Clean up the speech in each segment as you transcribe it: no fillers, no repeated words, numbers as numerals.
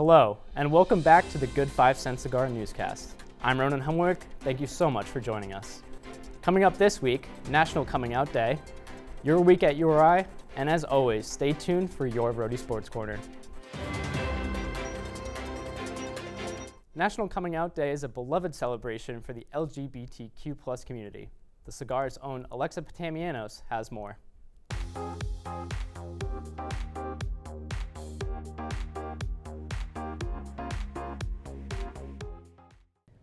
Hello, and welcome back to the Good 5 Cent Cigar Newscast. I'm Ronan Himelrick. Thank you so much for joining us. Coming up this week, National Coming Out Day, your week at URI, and as always, stay tuned for your Rhody Sports Corner. National Coming Out Day is a beloved celebration for the LGBTQ+ community. The cigar's own Alexa Potamianos has more.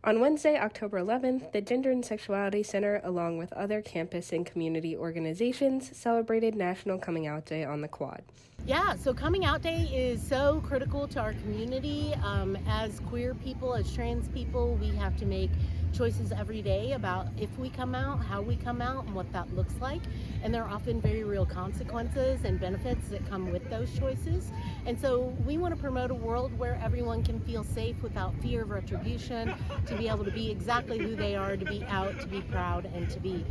On Wednesday, October 11th, the Gender and Sexuality Center, along with other campus and community organizations, celebrated National Coming Out Day on the Quad. Yeah, so Coming Out Day is so critical to our community. As queer people, as trans people, we have to make choices every day about if we come out, how we come out, and what that looks like. And there are often very real consequences and benefits that come with those choices. And so we want to promote a world where everyone can feel safe without fear of retribution, to be able to be exactly who they are, to be out, to be proud, and to be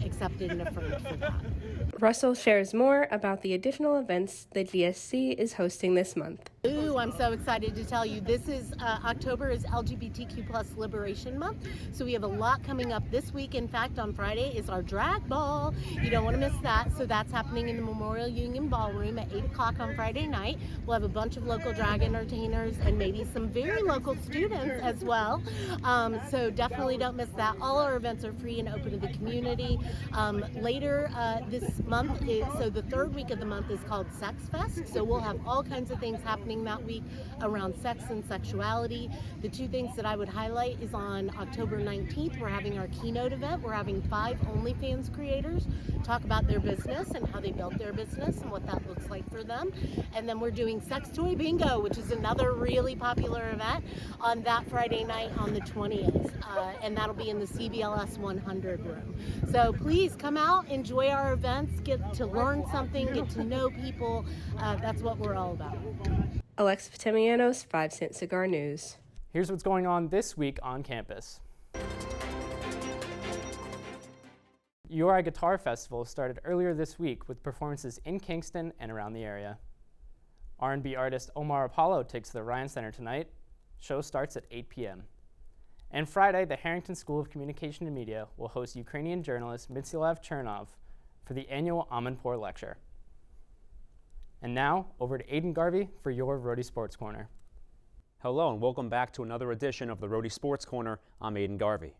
accepted and affirmed for that. Russell shares more about the additional events the GSC is hosting this month. Ooh, I'm so excited to tell you. This is October is LGBTQ+ Liberation Month, so we have a lot coming up this week. In fact, on Friday is our drag ball. You don't want to miss that. So that's happening in the Memorial Union Ballroom at 8 o'clock on Friday night. We'll have a bunch of local drag entertainers and maybe some very local students as well. So definitely don't miss that. All our events are free and open to the community. Later this month, so the third week of the month is called Sex Fest. So we'll have all kinds of things happening that week around sex and sexuality. The two things that I would highlight is on October 19th, we're having our keynote event. We're having 5 OnlyFans creators talk about their business and how they built their business and what that looks like for them. And then we're doing Sex Toy Bingo, which is another really popular event on that Friday night on the 20th. And that'll be in the CBLS 100 room. So please come out, enjoy our events, get to learn something, get to know people. That's what we're all about. Alexa Potamianos, 5 Cent Cigar News. Here's what's going on this week on campus. URI Guitar Festival started earlier this week with performances in Kingston and around the area. R&B artist Omar Apollo takes the Ryan Center tonight. Show starts at 8 p.m. And Friday, the Harrington School of Communication and Media will host Ukrainian journalist Mitsylav Chernov for the annual Amanpour Lecture. And now, over to Aidan Garvey for your Rhody Sports Corner. Hello and welcome back to another edition of the Rhody Sports Corner. I'm Aidan Garvey.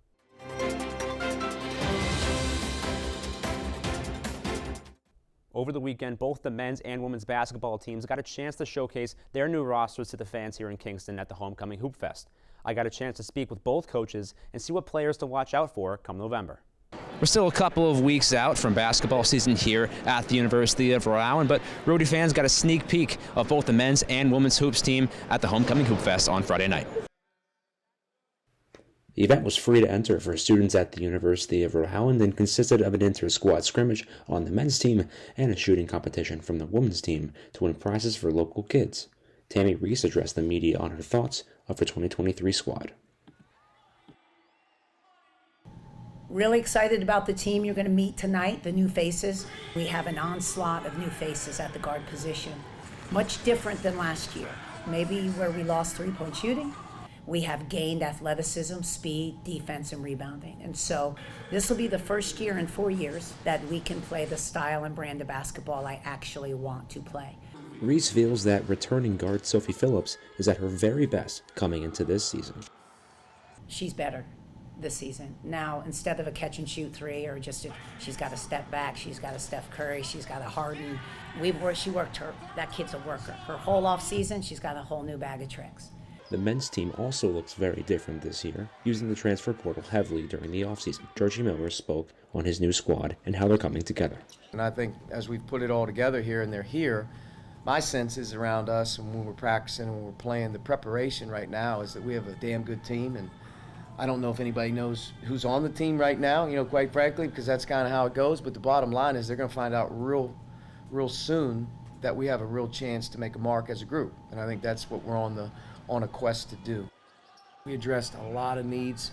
Over the weekend, both the men's and women's basketball teams got a chance to showcase their new rosters to the fans here in Kingston at the homecoming Hoopfest. I got a chance to speak with both coaches and see what players to watch out for come November. We're still a couple of weeks out from basketball season here at the University of Rhode Island, but Rhody fans got a sneak peek of both the men's and women's hoops team at the homecoming Hoopfest on Friday night. The event was free to enter for students at the University of Rhode Island and consisted of an inter-squad scrimmage on the men's team and a shooting competition from the women's team to win prizes for local kids. Tammy Reese addressed the media on her thoughts of her 2023 squad. Really excited about the team you're going to meet tonight, the new faces. We have an onslaught of new faces at the guard position. Much different than last year. Maybe where we lost three-point shooting, we have gained athleticism, speed, defense, and rebounding. And so this will be the first year in 4 years that we can play the style and brand of basketball I actually want to play. Reese feels that returning guard Sophie Phillips is at her very best coming into this season. She's better this season. Now, instead of a catch and shoot three or she's got a step back, she's got a Steph Curry, she's got a Harden. That kid's a worker. Her whole off season, she's got a whole new bag of tricks. The men's team also looks very different this year, using the transfer portal heavily during the offseason. Georgie Miller spoke on his new squad and how they're coming together. And I think as we've put it all together here and they're here, my sense is around us and when we're practicing and when we're playing, the preparation right now is that we have a damn good team. And I don't know if anybody knows who's on the team right now, quite frankly, because that's kind of how it goes. But the bottom line is they're going to find out real soon that we have a real chance to make a mark as a group. And I think that's what we're on a quest to do. We addressed a lot of needs,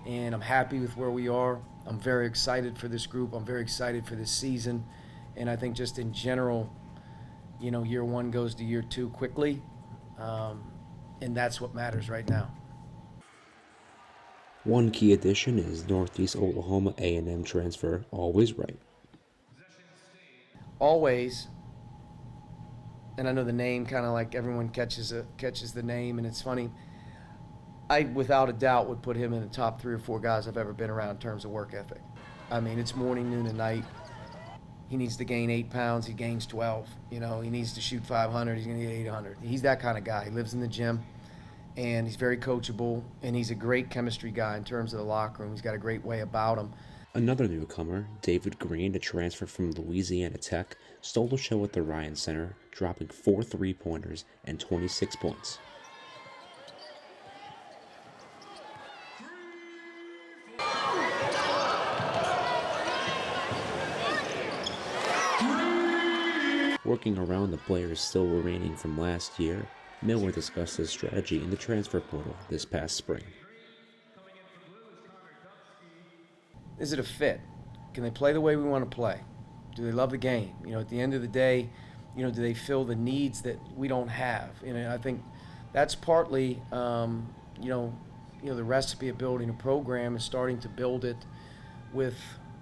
and I'm happy with where we are. I'm very excited for this group. I'm very excited for this season. And I think just in general, year one goes to year two quickly. And that's what matters right now. One key addition is Northeast Oklahoma A&M transfer Always Right. Always, and I know the name kind of like everyone catches the name, and it's funny. I, without a doubt, would put him in the top 3 or 4 guys I've ever been around in terms of work ethic. I mean, it's morning, noon, and night. He needs to gain 8 pounds, he gains 12. You know, he needs to shoot 500, he's going to get 800. He's that kind of guy. He lives in the gym, and he's very coachable, and he's a great chemistry guy in terms of the locker room. He's got a great way about him. Another newcomer, David Green, a transfer from Louisiana Tech, stole the show at the Ryan Center, dropping 4 3-pointers and 26 points. Working around the players still remaining from last year, Miller discussed his strategy in the transfer portal this past spring. Is it a fit? Can they play the way we want to play? Do they love the game? You know, at the end of the day, you know, do they fill the needs that we don't have? You know, I think that's partly, the recipe of building a program is starting to build it with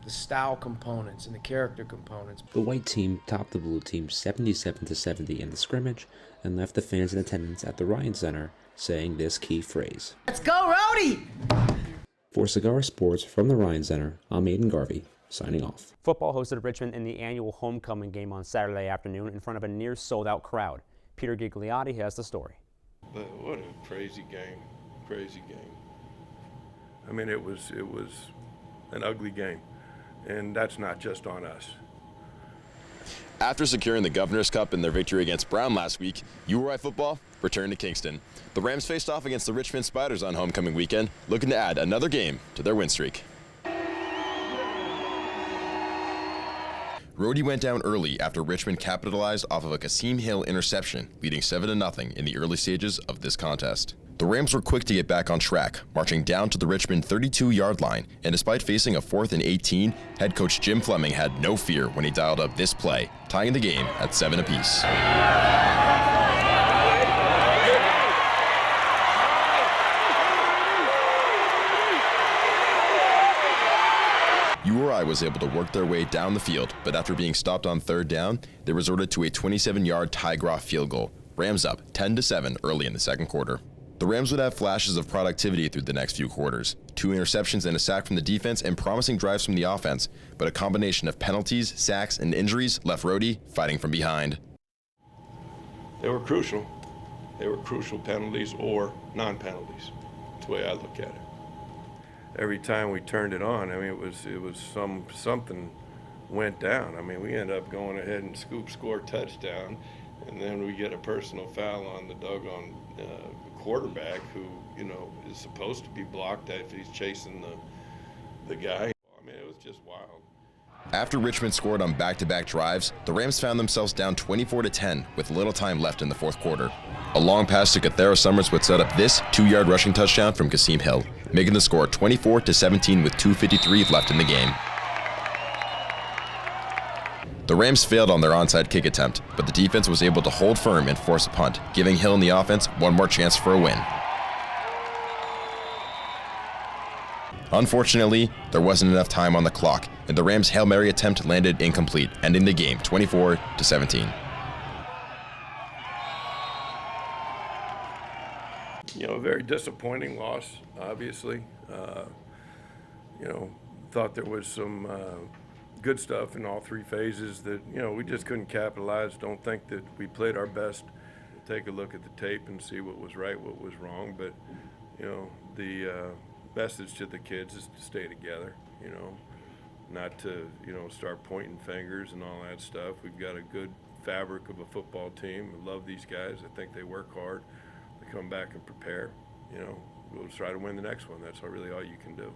the style components and the character components. The white team topped the blue team 77-70 in the scrimmage and left the fans in attendance at the Ryan Center saying this key phrase. Let's go, Rhody! For Cigar Sports from the Ryan Center, I'm Aidan Garvey, signing off. Football hosted Richmond in the annual homecoming game on Saturday afternoon in front of a near sold-out crowd. Peter Gigliotti has the story. But what a crazy game, crazy game. I mean, it was an ugly game, and that's not just on us. After securing the Governor's Cup in their victory against Brown last week, URI football returned to Kingston. The Rams faced off against the Richmond Spiders on homecoming weekend, looking to add another game to their win streak. Rhody went down early after Richmond capitalized off of a Kasim Hill interception, leading 7-0 in the early stages of this contest. The Rams were quick to get back on track, marching down to the Richmond 32-yard line, and despite facing a 4th and 18, head coach Jim Fleming had no fear when he dialed up this play, tying the game at 7 apiece. URI was able to work their way down the field, but after being stopped on 3rd down, they resorted to a 27-yard Ty Groff field goal. Rams up 10-7 early in the second quarter. The Rams would have flashes of productivity through the next few quarters. 2 interceptions and a sack from the defense and promising drives from the offense, but a combination of penalties, sacks, and injuries left Rhody fighting from behind. They were crucial. They were crucial penalties or non-penalties. That's the way I look at it. Every time we turned it on, I mean, it was something went down. I mean, we ended up going ahead and score touchdown, and then we get a personal foul on the doggone quarterback who, you know, is supposed to be blocked if he's chasing the guy. I mean, it was just wild. After Richmond scored on back-to-back drives, the Rams found themselves down 24-10 with little time left in the fourth quarter. A long pass to Cathero Summers would set up this 2-yard rushing touchdown from Kasim Hill, making the score 24-17 with 2:53 left in the game. The Rams failed on their onside kick attempt, but the defense was able to hold firm and force a punt, giving Hill and the offense one more chance for a win. Unfortunately, there wasn't enough time on the clock, and the Rams' Hail Mary attempt landed incomplete, ending the game 24-17. You know, a very disappointing loss, obviously. Thought there was some good stuff in all 3 phases that, you know, we just couldn't capitalize. Don't think that we played our best. Take a look at the tape and see what was right, what was wrong. But, you know, the message to the kids is to stay together, you know, not to, you know, start pointing fingers and all that stuff. We've got a good fabric of a football team. We love these guys. I think they work hard. They come back and prepare. You know, we'll try to win the next one. That's really all you can do.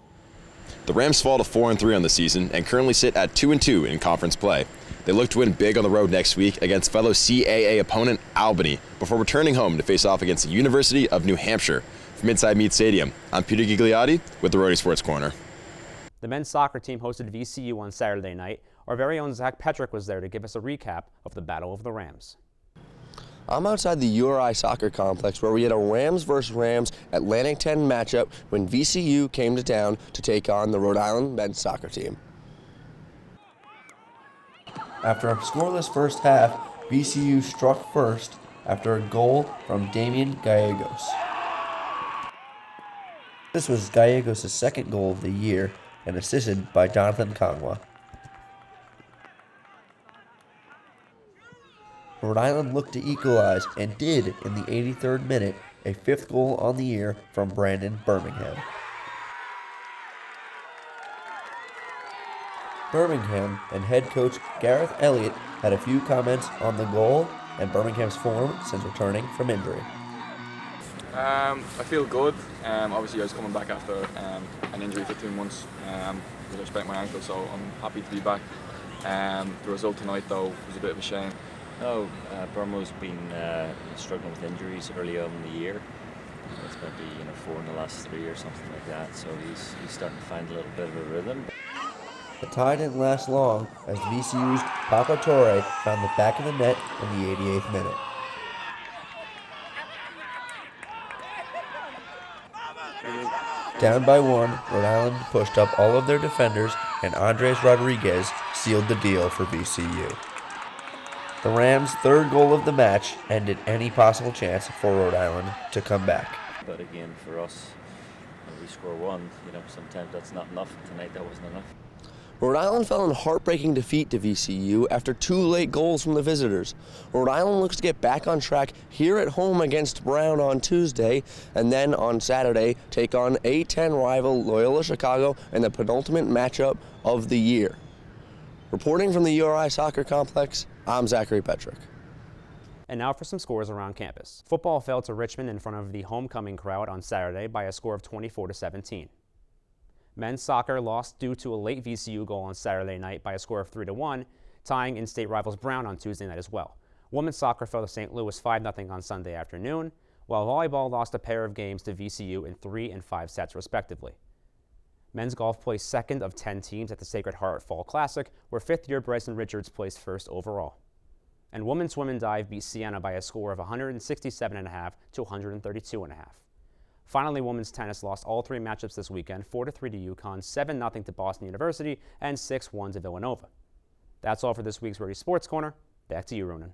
The Rams fall to 4-3 on the season and currently sit at 2-2 in conference play. They look to win big on the road next week against fellow CAA opponent Albany before returning home to face off against the University of New Hampshire. From inside Meade Stadium, I'm Peter Gigliotti with the Rhody Sports Corner. The men's soccer team hosted VCU on Saturday night. Our very own Zack Petrick was there to give us a recap of the Battle of the Rams. I'm outside the URI soccer complex where we had a Rams vs. Rams Atlantic 10 matchup when VCU came to town to take on the Rhode Island men's soccer team. After a scoreless first half, VCU struck first after a goal from Damian Gallegos. This was Gallegos' second goal of the year and assisted by Jonathan Kongwa. Rhode Island looked to equalize and did in the 83rd minute, a fifth goal on the year from Brandon Birmingham. Birmingham and head coach Gareth Elliott had a few comments on the goal and Birmingham's form since returning from injury. I feel good. Obviously I was coming back after an injury for 2 months with respect to my ankle, so I'm happy to be back. The result tonight though was a bit of a shame. No, Burmo's been struggling with injuries early on in the year. It's maybe 4 in the last 3 or something like that, so he's starting to find a little bit of a rhythm. The tie didn't last long as VCU's Papa Torre found the back of the net in the 88th minute. Down by 1, Rhode Island pushed up all of their defenders and Andres Rodriguez sealed the deal for VCU. The Rams' third goal of the match ended any possible chance for Rhode Island to come back. But again, for us, when we score one, sometimes that's not enough. Tonight that wasn't enough. Rhode Island fell in heartbreaking defeat to VCU after 2 late goals from the visitors. Rhode Island looks to get back on track here at home against Brown on Tuesday, and then on Saturday take on A10 rival Loyola Chicago in the penultimate matchup of the year. Reporting from the URI Soccer Complex, I'm Zack Petrick. And now for some scores around campus. Football fell to Richmond in front of the homecoming crowd on Saturday by a score of 24-17. Men's soccer lost due to a late VCU goal on Saturday night by a score of 3-1, tying in-state rivals Brown on Tuesday night as well. Women's soccer fell to St. Louis 5-0 on Sunday afternoon, while volleyball lost a pair of games to VCU in 3 and 5 sets respectively. Men's golf placed second of 10 teams at the Sacred Heart Fall Classic, where fifth-year Bryson Richards placed first overall. And women's swim and dive beat Siena by a score of 167.5 to 132.5. Finally, women's tennis lost all 3 matchups this weekend, 4-3 to UConn, 7-0 to Boston University, and 6-1 to Villanova. That's all for this week's Rhody Sports Corner. Back to you, Ronan.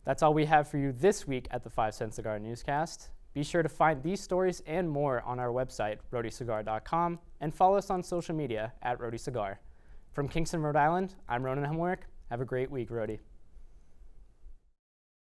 That's all we have for you this week at the 5 Cent Cigar Newscast. Be sure to find these stories and more on our website, rhodycigar.com, and follow us on social media at Rhody Cigar. From Kingston, Rhode Island, I'm Ronan Himelrick. Have a great week, Rhody.